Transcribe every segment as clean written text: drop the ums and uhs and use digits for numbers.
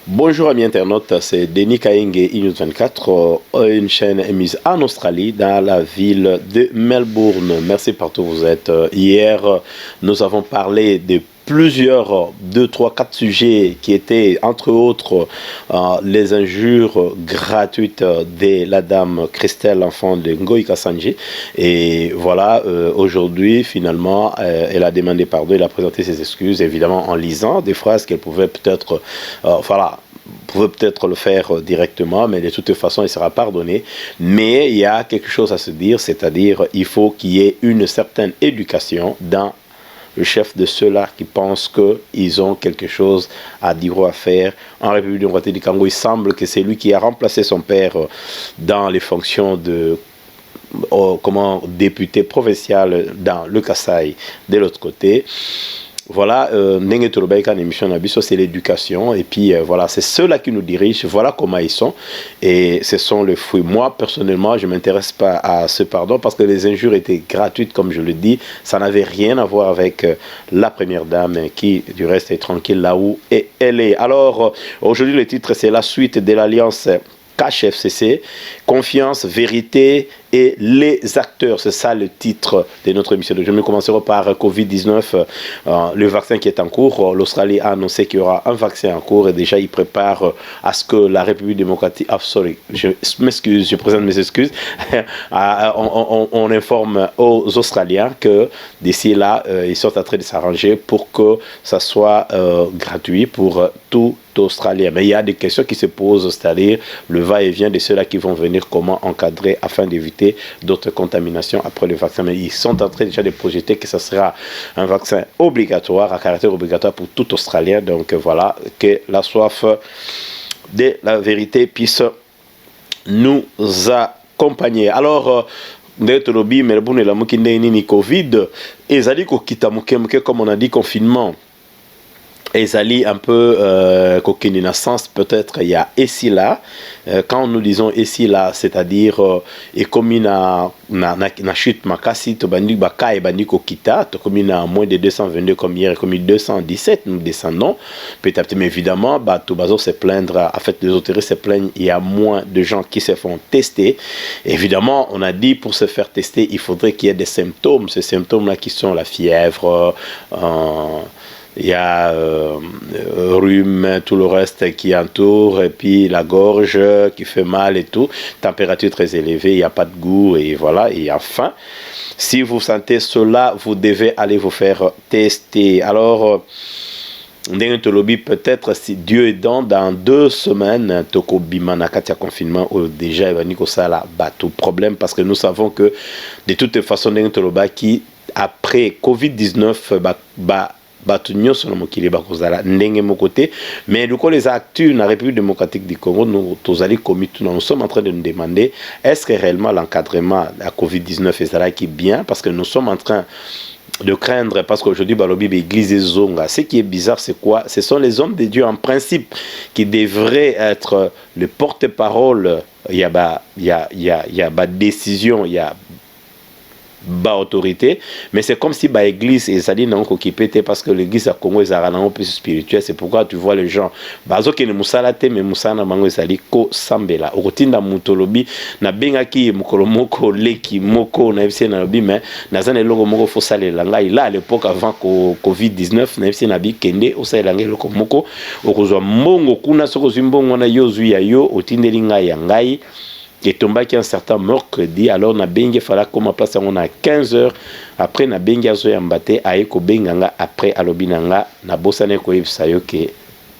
Bonjour amis internautes, c'est Denis Kaenge, Inews 24, une chaîne émise en Australie, dans la ville de Melbourne. Merci partout où vous êtes. Hier, nous avons parlé de plusieurs, 2, 3, 4 sujets qui étaient, entre autres, les injures gratuites de la dame Christelle, enfant de Ngoï Kassanji. Et voilà, aujourd'hui, finalement, elle a demandé pardon, elle a présenté ses excuses, évidemment en lisant des phrases qu'elle pouvait peut-être, pouvait peut-être le faire directement, mais de toute façon, il sera pardonné. Mais il y a quelque chose à se dire, c'est-à-dire il faut qu'il y ait une certaine éducation dans le chef de ceux-là qui pensent qu'ils ont quelque chose à dire ou à faire. En République démocratique du Congo, il semble que c'est lui qui a remplacé son père dans les fonctions de député provincial dans le Kasaï de l'autre côté. Voilà, c'est l'éducation et puis voilà, c'est ceux-là qui nous dirigent, voilà comment ils sont et ce sont les fruits. Moi personnellement, je ne m'intéresse pas à ce pardon parce que les injures étaient gratuites comme je le dis, ça n'avait rien à voir avec la première dame qui du reste est tranquille là où elle est. Alors aujourd'hui le titre c'est la suite de l'alliance KHFCC, confiance, vérité et les acteurs. C'est ça le titre de notre émission. Je vais commencer par Covid-19, le vaccin qui est en cours. L'Australie a annoncé qu'il y aura un vaccin en cours et déjà il prépare à ce que la République démocratique... je m'excuse, je présente mes excuses. On informe aux Australiens que d'ici là, ils sont en train de s'arranger pour que ça soit gratuit pour tout Australien. Mais il y a des questions qui se posent, c'est-à-dire le va-et-vient de ceux-là qui vont venir, comment encadrer afin d'éviter d'autres contaminations après le vaccin. Mais ils sont en train déjà de projeter que ce sera un vaccin obligatoire, à caractère obligatoire pour tout Australien. Donc voilà, que la soif de la vérité puisse nous accompagner. Alors, Ndetolobi, Melbourne et la Mokinde ni Covid, et Zali Kokita Mokemoke, comme on a dit, confinement. Et Zali un peu coquine naissance peut-être il y a ici là quand nous disons ici là c'est-à-dire et comme na chute makasi to bandi baka et bandi kokita to comme à moins de 222 comme hier comme 217 nous descendons petit à petit mais évidemment bah tout bazo se plaindre en fait les autorités se plaignent il y a moins de gens qui se font tester évidemment on a dit pour se faire tester il faudrait qu'il y ait des symptômes ces symptômes là qui sont la fièvre il y a rhume, tout le reste qui entoure, et puis la gorge qui fait mal et tout, température très élevée, il n'y a pas de goût, et voilà, et enfin, si vous sentez cela, vous devez aller vous faire tester. Alors, peut-être si Dieu est dans 2 semaines, Toko Bimana Katia confinement, déjà il va nico ça là, tout problème, parce que nous savons que de toute façon, qui après Covid-19, mais du coup les acteurs dans la République démocratique du Congo nous sommes en train de nous demander est-ce que réellement l'encadrement de la Covid-19 est qui bien parce que nous sommes en train de craindre parce qu'aujourd'hui Balobi l'église Zonga. Ce qui est bizarre c'est quoi? Ce sont les hommes de Dieu en principe qui devraient être le porte-parole. Il y a décision, il y a autorité, mais c'est comme si l'église et ça dit non occupé parce que l'église à Congo est un peu spirituel. C'est pourquoi tu vois les gens bazo qui ne musalate mais musana mango ezali ko sambela okotinda mutolobi na bengaki mukolo moko leki moko na fc na lobi mais na zana eloko moko fo salela ngai là à l'époque avant Covid-19 na fc na bi kende o salela ngai eloko moko okozwa mbongo kuna soko zimbongo na yo zui ya yo otindeli ngai ya ngai et tombaki un certain mercredi alors na bengi fala comme place on a 15h après na bengi azo yambate ayeko benganga après alobinanga na bosane ko yebisa yo ke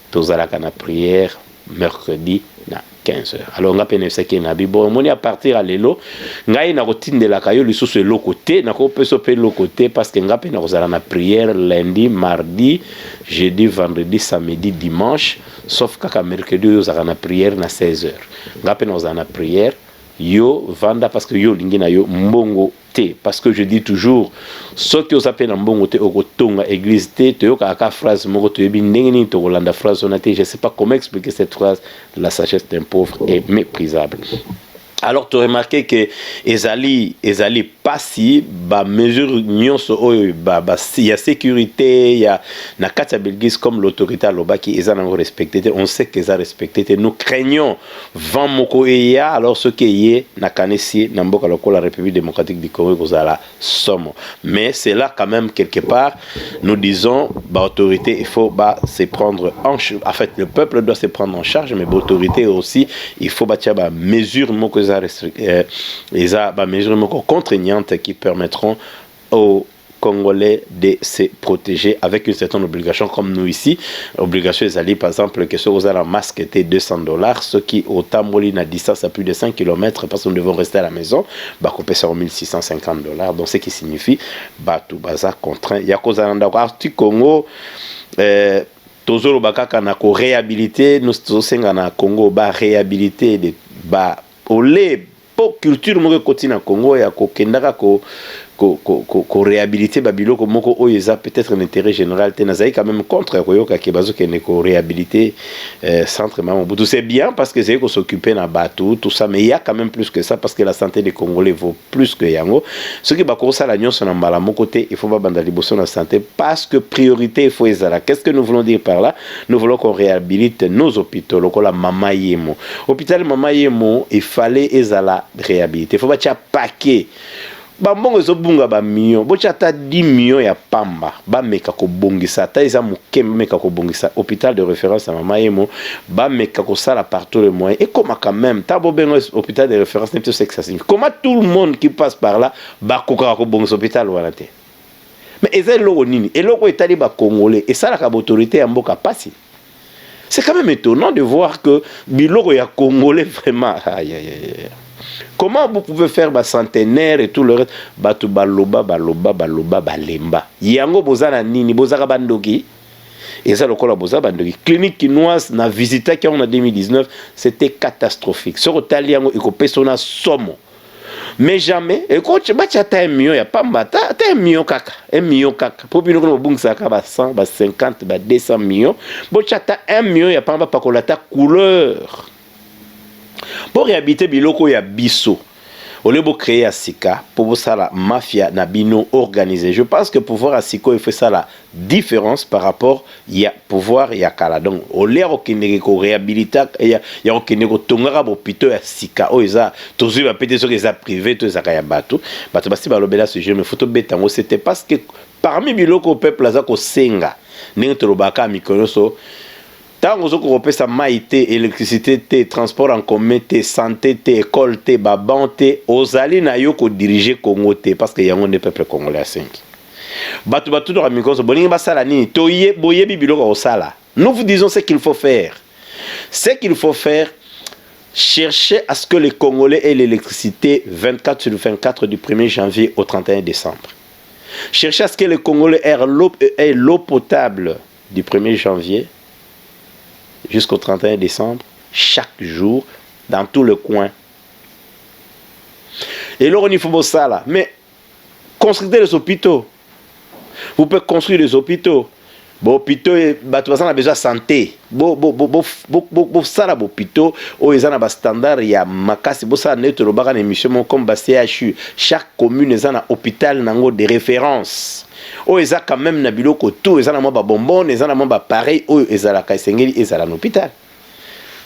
tozalaka na prière mercredi na 15h alors nga pene seki na bibo moni à partir à lelo ngai na kotindela kayo lisusu lokote na ko peso pe lokote parce que nga pene kozala na prière lundi mardi jeudi vendredi samedi dimanche sauf kaka mercredi yo zaka na prière na 16h nga pene kozala na prière yo vanda parce que yo lingi na yo mbongo te parce que je dis toujours ce que vous appelez mbongo te okotonga église te to ka phrase moko to yebi ndenge ni to kolanda phrase onate je sais pas comment expliquer cette phrase la sagesse d'un pauvre est méprisable. Alors tu as remarqué que ezali pas si ba mesure nyonso oyo ba y a sécurité, il y a na kati belgis comme l'autorité lobaki ezana respecté, on sait qu'ils ont respecté, nous craignons vent moko eya alors ce qui est na kanesi na mboka la République démocratique du Congo kozala somo, mais c'est là quand même quelque part nous disons ba autorité il faut se prendre en charge, en fait le peuple doit se prendre en charge, mais l'autorité aussi il faut ba mesure moko les mesures contraignantes qui permettront aux Congolais de se protéger avec une certaine obligation, comme nous ici. Obligation, par exemple, que ce que la masque était $200, ce qui au Tamboli n'a distance à plus de 5 km parce que nous devons rester à la maison, bah, qu'on paie ça $1,650. Donc, ce qui signifie, bah, tout bazar contraint. Il y a cause à l'Arctique Congo, toujours bakaka na ko réhabiliter, nous sommes na Congo, bah, réhabiliter, bah, au lait, pour culture mo côté na Congo ya ko kendaka ko réhabiliter babiloko moko oyeza peut-être un intérêt général tenazai quand même contre koyoka ke bazo kene ko réhabiliter centre Mamoutou, c'est bien parce que c'est qu'on s'occuper na bateau tout ça, mais il y a quand même plus que ça parce que la santé des Congolais vaut plus que yango ce qui ba ko ça la nyonso na mbala mon côté il faut pas banda liboso na santé parce que priorité il faut ezala. Qu'est-ce que nous voulons dire par là? Nous voulons qu'on réhabilite nos hôpitaux lokola Mama Yemo, hôpital Mama Yemo il fallait ezala réhabiliter, il faut pas tia paquet bambongo ezobunga ba million bocha ta 10 millions ya pamba ba meka ko bongisa ta eza mukembe meka ko bongisa hôpital de référence à Mama Yemo ba meka ko sala partout le moyen et comment quand même ta bobengo hôpital de référence n'est pas ce que ça signifie, comment tout le monde qui passe par là ba koka ko bongisa hôpital wana te, mais eza loko nini et loko etali ba congolais et ça la autorité ya mboka pasi. C'est quand même étonnant de voir que biloko ya congolais vraiment aïe aïe aïe. Comment vous pouvez faire ba centenaire et tout le reste batu baloba balemba yango bozana nini bozaka bandoki et ça le kola boza bandoki clinique chinoise na visita qui en 2019 c'était catastrophique sur italiano iko persona somo mais jamais et quand tu bacha ta un million ya pamba ta un million kaka pour bino ko bungisa ka ba 100 ba 50 ba 200 millions bocha ta 1 million ya pamba pakola ta couleur. Pour réhabiliter biloko ya biso, au lieu de créer à Sika, pour ça la mafia na bino organisé. Je pense que pouvoir à Siko il fait ça la différence par rapport à pouvoir ya kala. Donc au lieu de ko réhabiliter ya ko tongara bo pito ya Sika o eza toujours va péter sur les privés to ezaka ya bato. Bato basi ba lobela ce jeu mais photo betango c'était parce que parmi biloko peuple za ko senga ninga to robaka mikonoso. Tant que vous avez sa maïté, électricité, transport en commun, santé, école, baban, aux alliés na yoko diriger Congo parce qu'il y a un peuple congolais à 5. Batu do amigos, boninga basala ni, toye boye bibilo ko sala. Nous vous disons ce qu'il faut faire. Ce qu'il faut faire, chercher à ce que les Congolais aient l'électricité 24 sur 24 du 1er janvier au 31 décembre. Chercher à ce que les Congolais aient l'eau potable du 1er janvier jusqu'au 31 décembre, chaque jour, dans tout le coin. Et là, il faut ça là. Mais construisez les hôpitaux. Vous pouvez construire les hôpitaux. Bon, hôpitaux, on a besoin de santé. Ça là, hôpitaux, ils ont un standard, il y a makasi, ça net le baran émission comme CHU. Chaque commune a un hôpital de référence. Ils ont quand même un biloko tout, ils ont un bonbon, ils ont un pareil, ils ont la kaisengeli, ils ont un hôpital.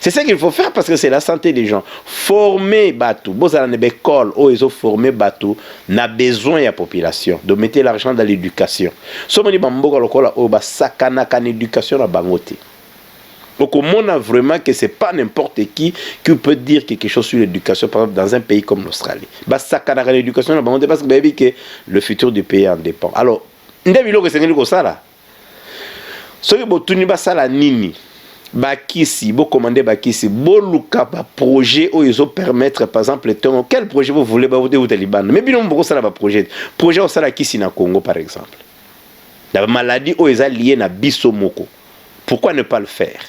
C'est ça qu'il faut faire parce que c'est la santé des gens. Former Batou. Vous avez une école où ils ont formé Batou. N'a besoin de la population. De mettre l'argent dans l'éducation. Si on dit que sakana kan éducation na bangote. Donc on a vraiment que c'est pas n'importe qui peut dire quelque chose sur l'éducation par exemple dans un pays comme l'Australie. Sakana kan éducation na bangote parce que le futur du pays en dépend. Alors, ndebilo que c'est ngeli ko sala. Soki botuni ba sala nini? Bakisi, vous commandez Bakisi, vous luka ba projet où ils ont permettre par exemple quel projet vous voulez vous au Taliban. Mais bien beaucoup ça va projet au sala kisi na Congo par exemple. La maladie où ils sont liés na bisomoko. Pourquoi ne pas le faire?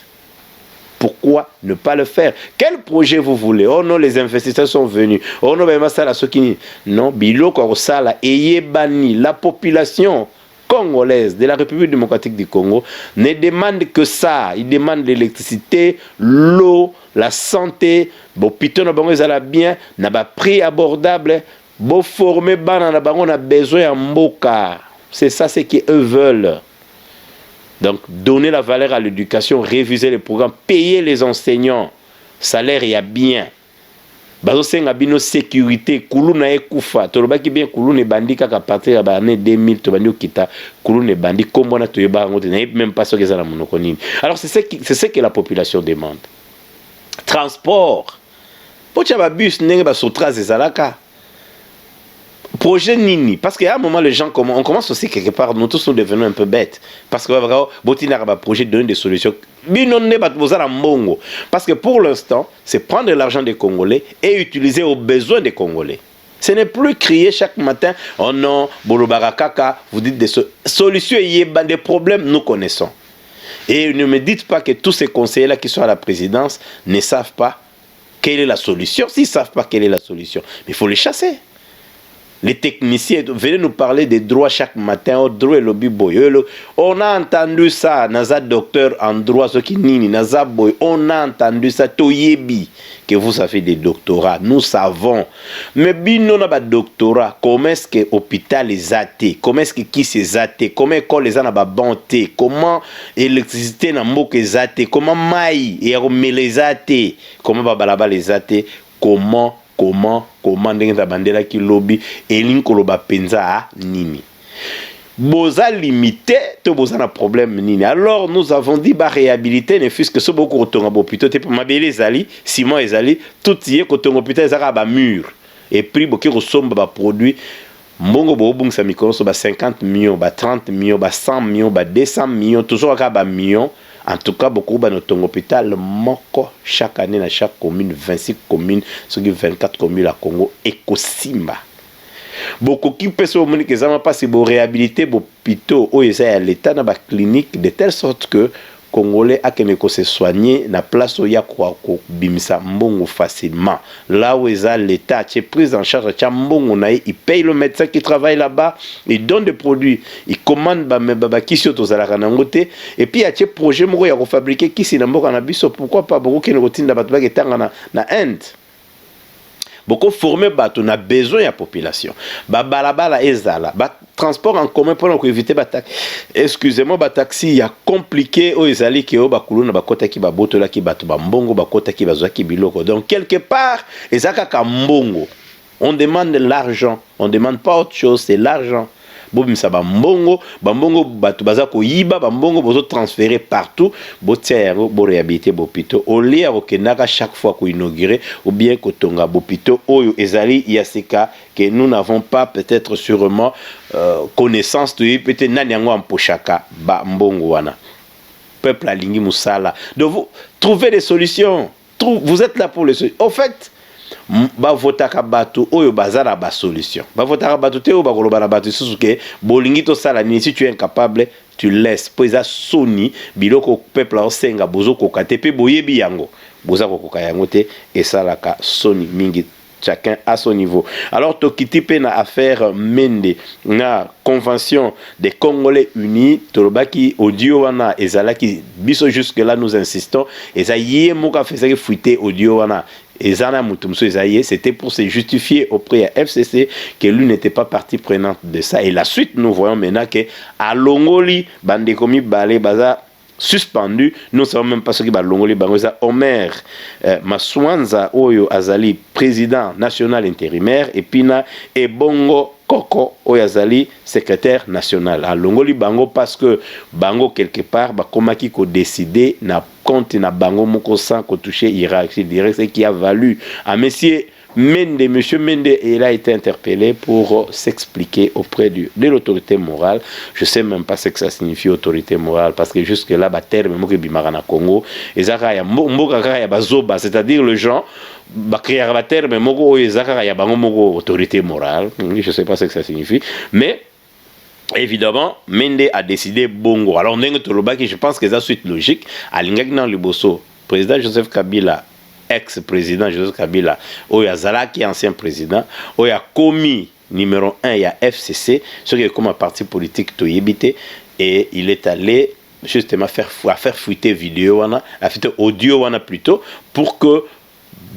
Pourquoi ne pas le faire? Quel projet vous voulez? Oh non, les investisseurs sont venus. Oh non, ben ça la sokini. Non, bilo ko sala eyebani la population. congolaise de la République démocratique du Congo ne demande que ça. Il demande l'électricité, l'eau, la santé, l'hôpital na bango ezala bien, na ba prix abordable, bo former bana na bango na besoin en mboka. C'est ça ce qu'eux veulent. Donc donner la valeur à l'éducation, réviser les programmes, payer les enseignants, salaire y a bien. Bazo senga bino sécurité, kulu na ekufa, tolobaki bien kulu ne bandi kaka partir ya l'année 2000 to bandi okita, kulu ne bandi kombo na toyeba ngote na même pas ce que ça la monoko nini. Alors c'est ce que la population demande. Transport. Pocha ba bus nenge ba sotra zalaka. Projet nini, parce qu'à un moment les gens on commence aussi quelque part, nous tous sommes devenus un peu bêtes, parce que botina ba projet donner des solutions. Parce que pour l'instant, c'est prendre l'argent des Congolais et utiliser aux besoins des Congolais. Ce n'est plus crier chaque matin, oh non, Bolobarakaka, vous dites des solutions, il y a des problèmes, nous connaissons. Et ne me dites pas que tous ces conseillers-là qui sont à la présidence ne savent pas quelle est la solution. S'ils ne savent pas quelle est la solution, mais il faut les chasser. Les techniciens, venez nous parler des droits chaque matin, au droit et lobby boy. On a entendu ça, Naza docteur en droit, ce qui nini, Naza boy, on a entendu ça, Toyebi, que vous avez des doctorats, nous savons. Mais bino na ba doctorat, comment est-ce que l'hôpital est athée, comment est-ce que qui c'est athée, comment école les ana ba bonté, comment électricité na mboka est athée, comment maï et les athée, comment babalaba les athée, comment ndenge ta bandela ki lobby elingi koloba penza nini boza limité to boza na problème nini. Alors nous avons dit ba réhabiliter ne fût-ce que so beaucoup rotonga bo plutôt te mabele ezali ciment ezali tout yé kotonga hôpital ezaka ba mur et prix boki resomba ba produit mbongo bo bungsa mikolo so ba 50 millions ba 30 millions ba 100 millions ba 200 millions toujours aka ba millions. En tout cas, beaucoup de notre hôpital, chaque année, dans chaque commune, 26 communes, ce qui 24 communes à Congo, écosima. Beaucoup qui peuvent se dire que ça m'a pas si beau réhabiliter, beau hôpitaux, où ils à l'état dans la clinique, de telle sorte que Congolais a que se soigner na place où il y a quoi bimisa mbongo facilement. Là où ils a l'état, tu es pris en charge, tu as mbongo naï, il paye le médecin qui travaille là-bas, il donne des produits, il commande baba qui sont aux alaranangote et puis il y a des projets mo ya fabriquer qui c'est n'importe na biso, pourquoi pas beaucoup qui ne routine na batba qui tanga na Inde. Beaucoup formés, on a besoin de la population. Balabala ezala, transport en commun pour éviter excusez-moi, taxi, il y a compliqué aux ezali qui au bakuluna bakota ki babotola ki batu bambongo bakota ki bazwa ki biloko. Donc quelque part, ezaka ka mbongo. On demande l'argent, on demande pas autre chose, c'est l'argent. Bobimisa bambongo batu baza ko yiba bambongo bozo transférer partout botiero bo réhabiliter bopito au lieu okenaka chaque fois ko inaugurer ou bien ko tonga bopito oyo ezali yaseka que nous n'avons pas peut-être sûrement connaissance de peut-être nani yango ampochaka ba mbongo wana peuple alingi musala. Donc vous trouvez des solutions, vous êtes là pour les solutions. Au fait ba votaka bato oyo bazala ba solution ba votaka bato te o ba koloba na bato susuke bolingi to sala ni si tu es incapable tu laisses poza soni biloko peuple osenga bozo kokate pe boyebi yango boza kokoka yango te et salaka soni mingi chacun à son niveau. Alors tokiti pe na affaire mende na convention des Congolais unis tolobaki audio wana ezalaki biso jusque là nous insistons ezaye moka faisait fuiter audio wana. C'était pour se justifier auprès de FCC que lui n'était pas partie prenante de ça. Et la suite, nous voyons maintenant que à Longoli, Bandekomi Balé Baza suspendu. Nous ne savons même pas ce qui va Longoli Bangoza. Omer Maswanza Oyo Azali, président national intérimaire, et Pina Ebongo Koko Oyazali, secrétaire national. À Longoli Bango, parce que Bango, quelque part, Bakomaki ko décidé na compte na Bango Moko sans ko toucher hiérarchie directe, ce qui a valu à monsieur Mende, monsieur Mende, il a été interpellé pour s'expliquer auprès de l'autorité morale. Je ne sais même pas ce que ça signifie autorité morale, parce que jusque-là, terme moke bimarana Congo, c'est-à-dire les gens, autorité morale, je ne sais pas ce que ça signifie, mais évidemment, Mende a décidé bongo. Alors, je pense que c'est la suite logique. À l'ingagnan Liboso, président Joseph Kabila, ex-président Joseph Kabila, Oya Zala qui est ancien président, Oya Komi numéro 1, il y a FCC, ce qui est comme un parti politique Toyébité, et il est allé justement faire fuiter vidéo, à faire audio plutôt, pour que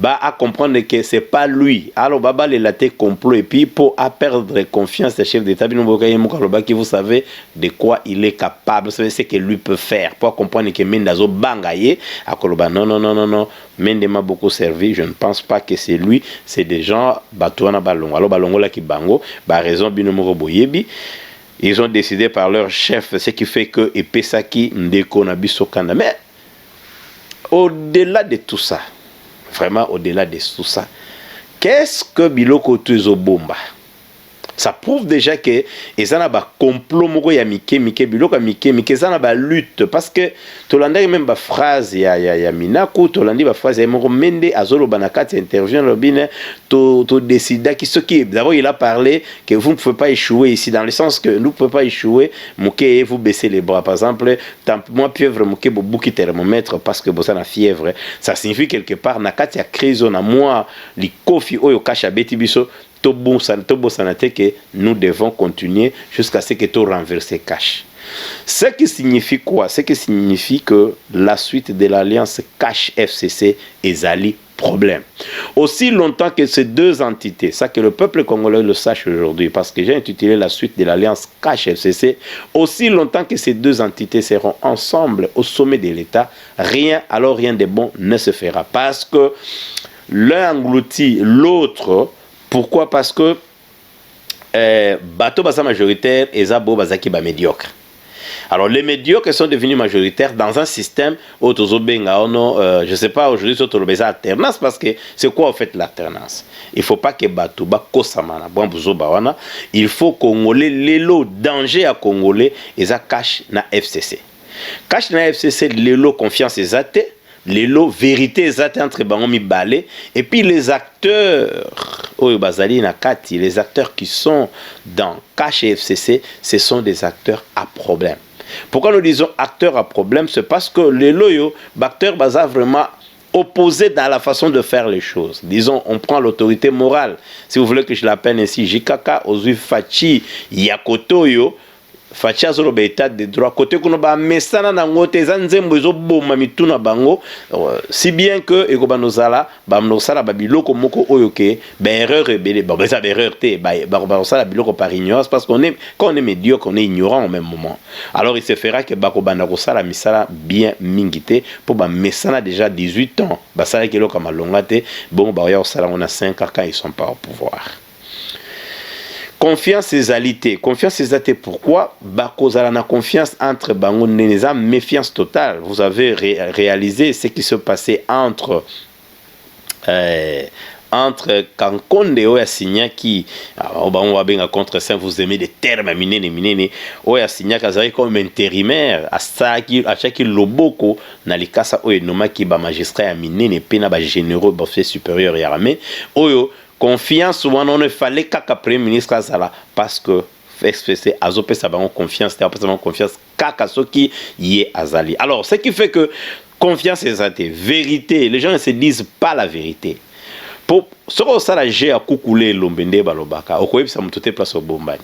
à comprendre que c'est pas lui. Alors baba les laté complot et puis pour perdre confiance des chefs d'État, qui vous savez de quoi il est capable, vous savez ce que lui peut faire. Pour comprendre que Mendazo bangaye à Koloba non. Mende m'a beaucoup servi, je ne pense pas que c'est lui, c'est des gens batouana balongo. Alors balongo là qui bango, raison binomoro boyebi. Ils ont décidé par leur chef, ce qui fait que Epesaki Ndeko Nabiso Kanda. Mais au-delà de tout ça, vraiment au-delà de tout ça, qu'est-ce que Biloko Tuzo Bomba? Ça prouve déjà que ils ont un complot moko ya mike biloko mike ça na lutte parce que tolanda même ba phrase ya Minaku tolandi ba phrase ya moko Mende azolo banakati intervient robine to décida qui ce qui d'abord il a parlé que vous ne pouvez pas échouer ici dans le sens que nous ne pouvons pas échouer moké vous baissez les bras par exemple moi pieuvre moké bobuki thermomètre parce que bossa na fièvre ça signifie quelque part nakati ya crise na moi li kofi oyo kasha beti biso que nous devons continuer jusqu'à ce que tout renverse cache. Ce qui signifie quoi? Ce qui signifie que la suite de l'alliance cache FCC et Zali problème. Aussi longtemps que ces deux entités, ça que le peuple congolais le sache aujourd'hui, parce que j'ai intitulé la suite de l'alliance cache FCC, aussi longtemps que ces deux entités seront ensemble au sommet de l'État, rien de bon ne se fera. Parce que l'un engloutit l'autre. Pourquoi? Parce que bateau basa majoritaire et zabo bazaki ba médiocre. Alors les médiocres sont devenus majoritaires dans un système où je ne sais pas aujourd'hui sur le alternance parce que c'est quoi en fait l'alternance? Il ne faut pas que bateau ba kosamana il faut congolais l'élo danger à congolais et ça cache na FCC. Cache na FCC l'élo confiance et zate. Les lots vérité exacte entre Bangomi Balé et puis les acteurs les acteurs qui sont dans Cache et FCC, ce sont des acteurs à problème. Pourquoi nous disons acteurs à problème? C'est parce que les lots acteurs baza vraiment opposés dans la façon de faire les choses. Disons, on prend l'autorité morale. Si vous voulez que je l'appelle ainsi, Jikaka Ozui Fachi Yakotoyo Fachi azolo ba état de droit côté kuno ba mesana na ngote zanzembo zo boma mituna bango si bien que ekobanozala ba mnosala ba biloko moko oyoke ba erreur ebele ba ça erreur te ba sala biloko par ignorance parce qu'on est quand on est médiocre on est ignorant au même moment. Alors il se fera que ba ko banda ko sala misala bien mingité pour ba mesana déjà 18 ans ba sala kelo kama longate bon ba ya sala on a 5 ans quand ils sont pas au pouvoir. Confiance et alité. Confiance et alité, pourquoi? Bakozala na confiance entre bango neneza, méfiance totale. Vous avez réalisé ce qui se passait entre Kankonde Oya Signaki, on va bien contre ça, vous aimez des termes minene, Oya Signaki azari comme intérimaire, à chaque loboko, nalikasa Oya Nomaki ba magistrat ya minene, pena ba généraux, ba fait supérieur ya ramé, Oyo, confiance, on ne fallait qu'à Premier ministre Azala, parce que FCC a confiance, kaka soki yé azali. Alors, ce qui fait que confiance est vérité, les gens ne se disent pas la vérité. Pour ce qu'on s'est dit à coucouler l'ombende balobaka, au quoi ça me toute place au bombani.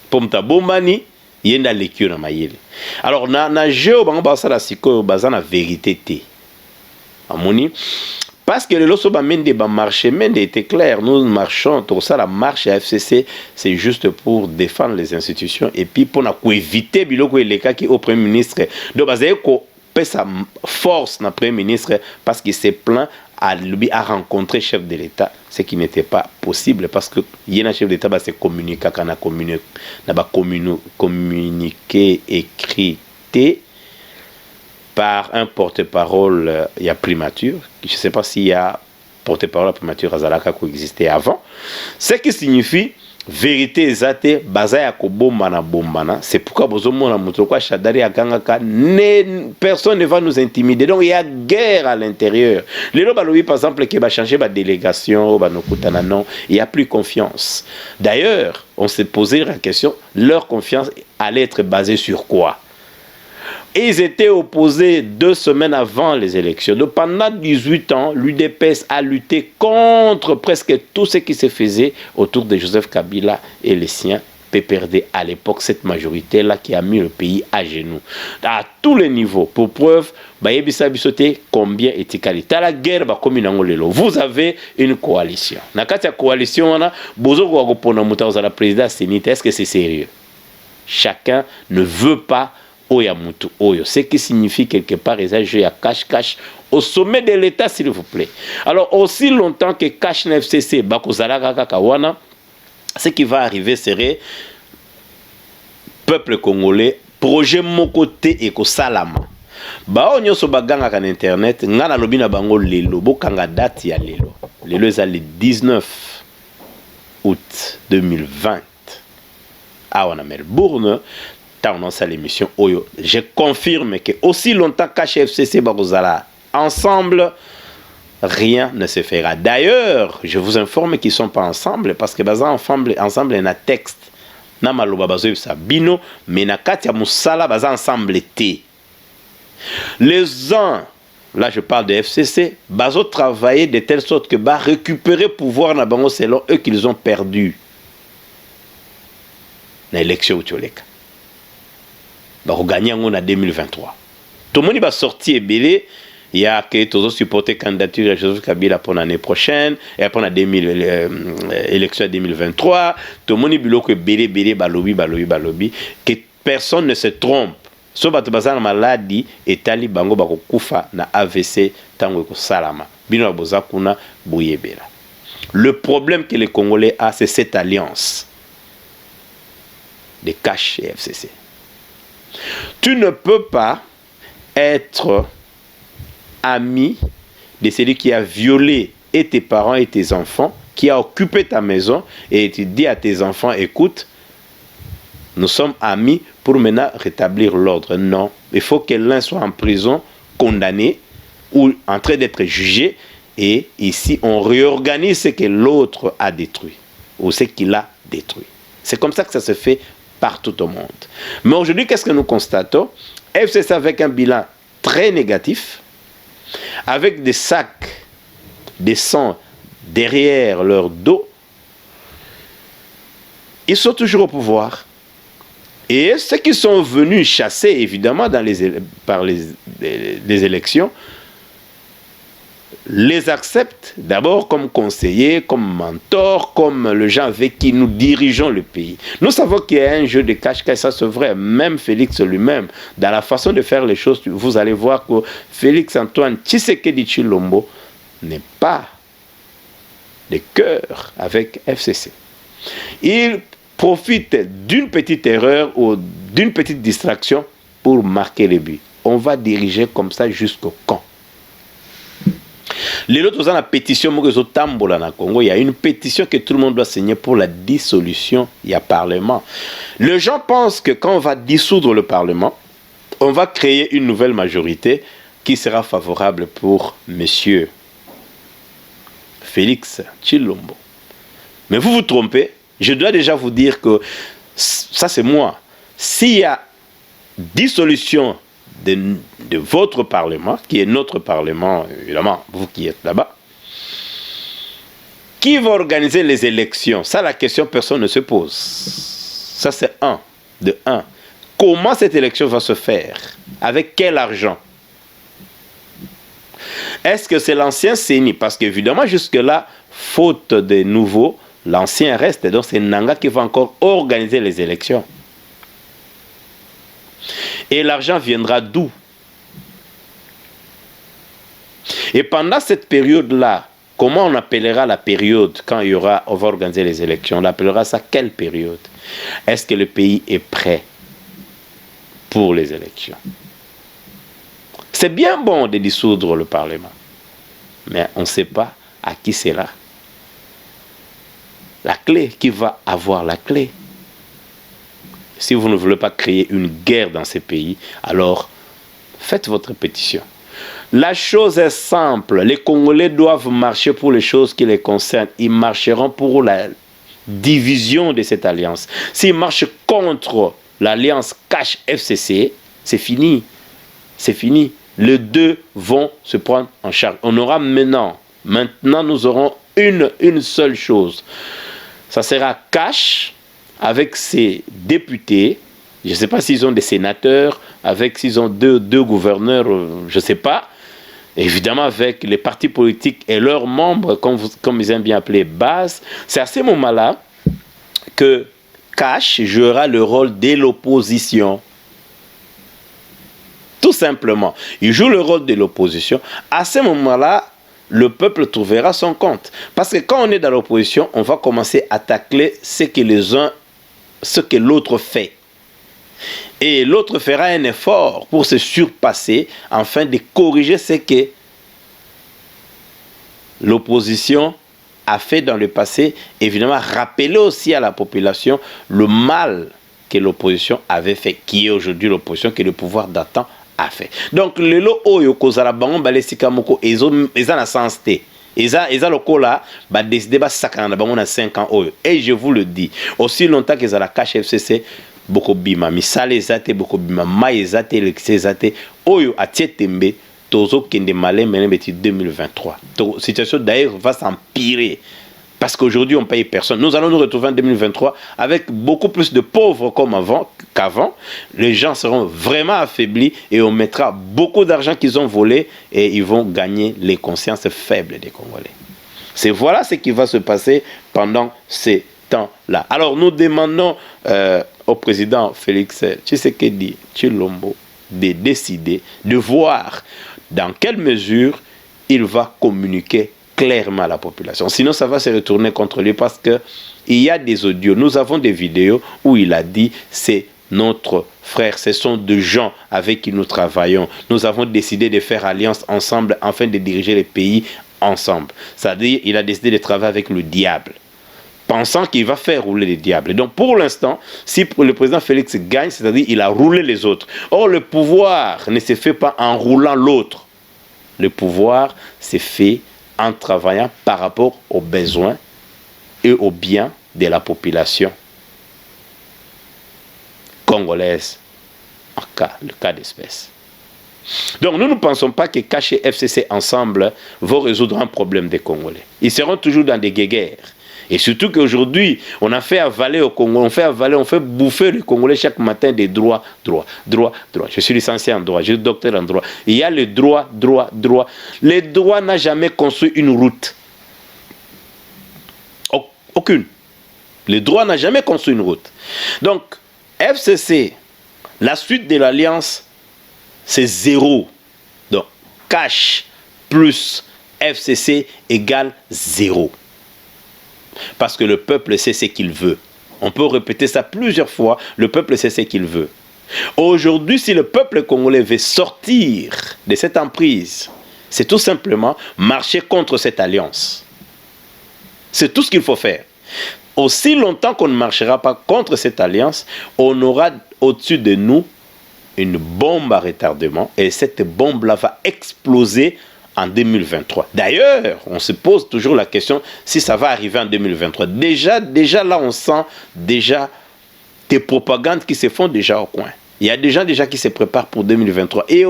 Pour me ta bombani, yenda lekio na mayele. Alors na jeu bango ba sala siko bazana vérité té. Amoni parce que le loso ba mende ba marché mende était clair, nous marchons tout ça la marche à FCC, c'est juste pour défendre les institutions et puis pour na éviter biloko eleka qui au premier ministre. Donc bazaye ko sa force na premier ministre parce qu'il s'est plaint à lui à rencontrer chef de l'État, ce qui n'était pas possible parce que yena chef d'État ba se communiquer kana communiquer écrit par un porte-parole il y a primature, je ne sais pas s'il y a porte-parole à primature à Zalaka qui existait avant, ce qui signifie vérité exacte bazaya ko bombana bombana. C'est pourquoi bozomona mutoko chadari akangaka personne ne va nous intimider. Donc il y a guerre à l'intérieur. Les lobalobi par exemple qui va changer ba délégation ba nokutana non, il y a plus confiance. D'ailleurs, on s'est posé la question, leur confiance allait être basée sur quoi? Et ils étaient opposés 2 semaines avant les élections. Donc pendant 18 ans, l'UDPS a lutté contre presque tout ce qui se faisait autour de Joseph Kabila et les siens. PPRD à l'époque, cette majorité-là qui a mis le pays à genoux. À tous les niveaux. Pour preuve, combien est-il à la guerre, vous avez une coalition. Dans la coalition, est-ce que c'est sérieux? Chacun ne veut pas Oyamutu Oyo. Ce qui signifie quelque part, ils ont joué à cache-cache au sommet de l'État, s'il vous plaît. Alors, aussi longtemps que cache FCC, Bakozalaka Kawana, ce qui va arriver serait peuple congolais, projet mon côté et Salama. Bao nyoso baganga kan internet, ngana lobina bango lelo, bokanga date ya lelo. Lelo est le 19 août 2020. À Melbourne, on a l'émission Oyo. Je confirme que aussi longtemps qu'HFCC Barozala, ensemble, rien ne se fera. D'ailleurs, je vous informe qu'ils ne sont pas ensemble parce que ensemble, il y a un texte. Mais Katia Moussala, ensemble. Les uns, là je parle de FCC, bazo travailler de telle sorte que bah récupérer pouvoir na bango selon eux qu'ils ont perdu. Na élection Tcholeka. Bah gagner en 2023. Tout le monde va sortir belé. Il y a que tous supporter candidature à Joseph Kabila pour l'année prochaine et après la élection 2023. Tout le monde dit que belé balobi que personne ne se trompe. So bato bazana maladie etali bango bako kufa na AVC tango ko salama bino boza kuna boyebela. Le problème que les Congolais a, c'est cette alliance de Cash et FCC. Tu ne peux pas être ami de celui qui a violé et tes parents et tes enfants, qui a occupé ta maison et tu dis à tes enfants, écoute, nous sommes amis pour maintenant rétablir l'ordre. Non, il faut que l'un soit en prison, condamné ou en train d'être jugé. Et ici, on réorganise ce que l'autre a détruit ou ce qu'il a détruit. C'est comme ça que ça se fait partout au monde. Mais aujourd'hui, qu'est-ce que nous constatons? FCC avec un bilan très négatif, avec des sacs de sang derrière leur dos, ils sont toujours au pouvoir. Et ceux qui sont venus chasser, évidemment, par les élections, les acceptent d'abord comme conseillers, comme mentors, comme le gens avec qui nous dirigeons le pays. Nous savons qu'il y a un jeu de cache-cache, ça c'est vrai. Même Félix lui-même, dans la façon de faire les choses, vous allez voir que Félix Antoine Tshisekedi Tshilombo n'est pas de cœur avec FCC. Il profite d'une petite erreur ou d'une petite distraction pour marquer les buts. On va diriger comme ça jusqu'au camp. Les autres ont la pétition Congo. Il y a une pétition que tout le monde doit signer pour la dissolution. Il y a Parlement. Les gens pensent que quand on va dissoudre le Parlement, on va créer une nouvelle majorité qui sera favorable pour monsieur Félix Tshilombo. Mais vous vous trompez. Je dois déjà vous dire que ça c'est moi. S'il y a dissolution de votre Parlement, qui est notre Parlement, évidemment, vous qui êtes là-bas, qui va organiser les élections? Ça, la question, personne ne se pose. Ça, c'est un. Comment cette élection va se faire? Avec quel argent? Est-ce que c'est l'ancien CENI? Parce qu'évidemment, jusque-là, faute de nouveaux, l'ancien reste. Donc, c'est Nanga qui va encore organiser les élections. Et l'argent viendra d'où? Et pendant cette période-là, comment on appellera la période quand on va organiser les élections? On appellera ça quelle période? Est-ce que le pays est prêt pour les élections? C'est bien bon de dissoudre le Parlement, mais on ne sait pas à qui sera la clé, qui va avoir la clé. Si vous ne voulez pas créer une guerre dans ces pays, alors faites votre pétition. La chose est simple. Les Congolais doivent marcher pour les choses qui les concernent. Ils marcheront pour la division de cette alliance. S'ils marchent contre l'alliance Cash FCC, c'est fini. C'est fini. Les deux vont se prendre en charge. On aura maintenant nous aurons une seule chose. Ça sera Cash avec ses députés. Je ne sais pas s'ils ont des sénateurs, s'ils ont deux gouverneurs, je ne sais pas. Évidemment, avec les partis politiques et leurs membres, comme ils aiment bien appeler base. C'est à ce moment-là que Cash jouera le rôle de l'opposition. Tout simplement. Il joue le rôle de l'opposition. À ce moment-là, le peuple trouvera son compte. Parce que quand on est dans l'opposition, on va commencer à tacler ce que l'autre fait. Et l'autre fera un effort pour se surpasser afin de corriger ce que l'opposition a fait dans le passé. Évidemment, rappeler aussi à la population le mal que l'opposition avait fait, qui est aujourd'hui l'opposition, que le pouvoir d'antan a fait. Donc, le lot oyo kozala bango balesika moko eza na sens te. Eza lokola ba décider ba sakana na bango na 5 ans oyo. Et je vous le dis, aussi longtemps que la Cash FCC boko bima misale ezate boko bima mai ezate électricité ezate oyo atie tembe tozo kende malin menen beti 2023. Donc situation d'ailleurs va s'empirer. Parce qu'aujourd'hui, on paye personne. Nous allons nous retrouver en 2023 avec beaucoup plus de pauvres comme qu'avant. Les gens seront vraiment affaiblis et on mettra beaucoup d'argent qu'ils ont volé et ils vont gagner les consciences faibles des Congolais. Voilà ce qui va se passer pendant ces temps-là. Alors, nous demandons au président Félix Tshisekedi Tshilombo de décider, de voir dans quelle mesure il va communiquer clairement à la population. Sinon, ça va se retourner contre lui parce qu'il y a des audios. Nous avons des vidéos où il a dit c'est notre frère, ce sont des gens avec qui nous travaillons. Nous avons décidé de faire alliance ensemble afin de diriger les pays ensemble. C'est-à-dire il a décidé de travailler avec le diable, pensant qu'il va faire rouler les diables. Donc pour l'instant, si le président Félix gagne, c'est-à-dire il a roulé les autres. Or, le pouvoir ne se fait pas en roulant l'autre. Le pouvoir se fait en travaillant par rapport aux besoins et aux biens de la population congolaise, le cas d'espèce. Donc nous ne pensons pas que Cash et FCC ensemble vont résoudre un problème des Congolais. Ils seront toujours dans des guéguerres. Et surtout qu'aujourd'hui, on a fait avaler au Congo, on fait bouffer le Congolais chaque matin des droits. Je suis licencié en droit, je suis docteur en droit. Il y a le droit. Les droits n'ont jamais construit une route. Aucune. Le droit n'a jamais construit une route. Donc, FCC, la suite de l'alliance, c'est 0. Donc, Cash plus FCC égale 0. Parce que le peuple sait ce qu'il veut. On peut répéter ça plusieurs fois. Le peuple sait ce qu'il veut. Aujourd'hui, si le peuple congolais veut sortir de cette emprise, c'est tout simplement marcher contre cette alliance. C'est tout ce qu'il faut faire. Aussi longtemps qu'on ne marchera pas contre cette alliance, on aura au-dessus de nous une bombe à retardement. Et cette bombe-là va exploser en 2023. D'ailleurs, on se pose toujours la question si ça va arriver en 2023. Déjà là, on sent déjà des propagandes qui se font déjà au coin. Il y a des gens déjà qui se préparent pour 2023. Et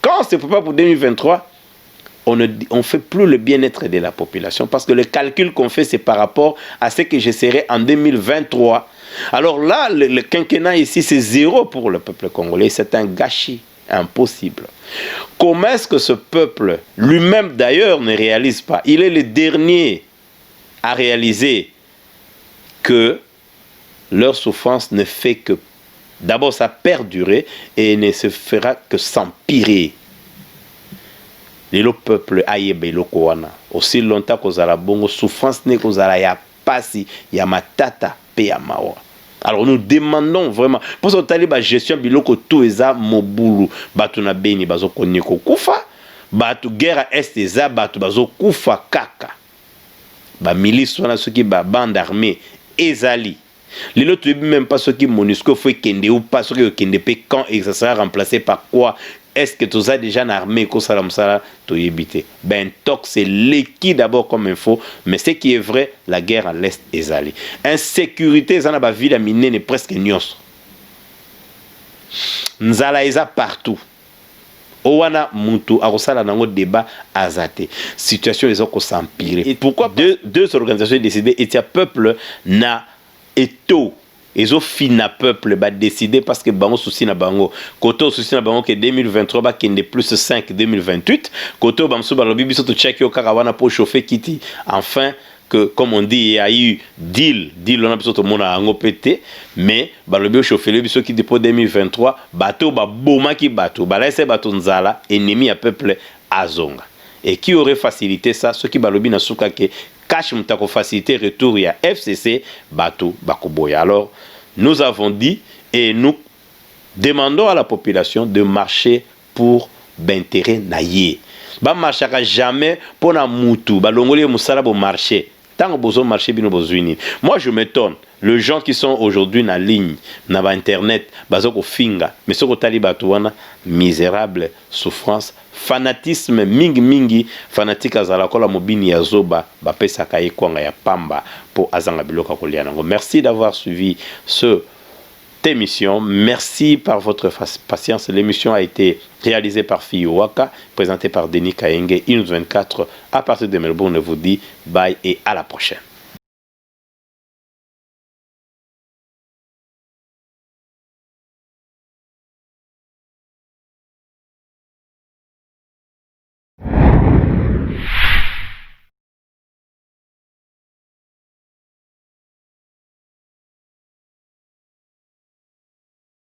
quand on se prépare pour 2023, on ne fait plus le bien-être de la population parce que le calcul qu'on fait, c'est par rapport à ce que je serai en 2023. Alors là, le quinquennat ici, c'est 0 pour le peuple congolais. C'est un gâchis impossible. Comment est-ce que ce peuple, lui-même d'ailleurs, ne réalise pas? Il est le dernier à réaliser que leur souffrance ne fait que, d'abord, ça perdurer et ne se fera que s'empirer. Le peuple ayebe lokowana. Aussi longtemps que la bongo souffrance n'est que la ya pasi, ya matata, pe ya mawa. Alors nous demandons vraiment, pour ce taliba gestion biloko tout eza mobulu, batu na beni bazo koneko kufa, batu guerre est eza batu bazo kufa kaka. Ba milice wana ceux qui ba bande armée ezali. Lilo tu même pas ceux qui MONUSCO fait kende ou pas ceux qui kende pe quand et ça sera remplacé par quoi? Est-ce que tu as déjà une armée qui a été ben, c'est l'équipe d'abord comme info, mais ce qui est vrai, la guerre à l'Est est allée. Insécurité, ça n'a pas vu la mine presque nyos. Nzala est partout. owana mutu akosala nango débat azate situation les autres s'empirer. Et pourquoi deux organisations décidé et tia peuple na eto ils ont fini peuple ba décider parce que bango souci na bango koto souci na bango que 2023 ba kende plus 5 2028 koto bamso ba lobi biso to check yo kaka wana pour chauffer kiti enfin que comme on dit il y a eu deal on a besoin de monde à pété mais ba lobi chauffer le biso kiti pour 2023 bateau ba boma ki bateau ba laisser bateau nzala ennemi à peuple azonga et qui aurait facilité ça ceux qui ba lobi na suka ke cash mutako faciliter retour ya FCC bateau bakoboya. Alors nous avons dit et nous demandons à la population de marcher pour l'intérêt naïe. Ba marchera jamais pour na mutu ba longoli musala bo marcher. Tant besoin marcher bino besoin. Moi je m'étonne les gens qui sont aujourd'hui na ligne na ba internet bazoko finga mais soko tali bato wana misérable souffrance fanatisme mingi fanatique azala kola mobini ya zoba ba pesa kaye kwanga ya pamba pour azanga biloka kolia nango. Merci d'avoir suivi cette émission. Merci par votre patience. L'émission a été réalisée par Fiyo Waka, présentée par Denis Kaenge, Inus 24 à partir de Melbourne. Je vous dis bye et à la prochaine.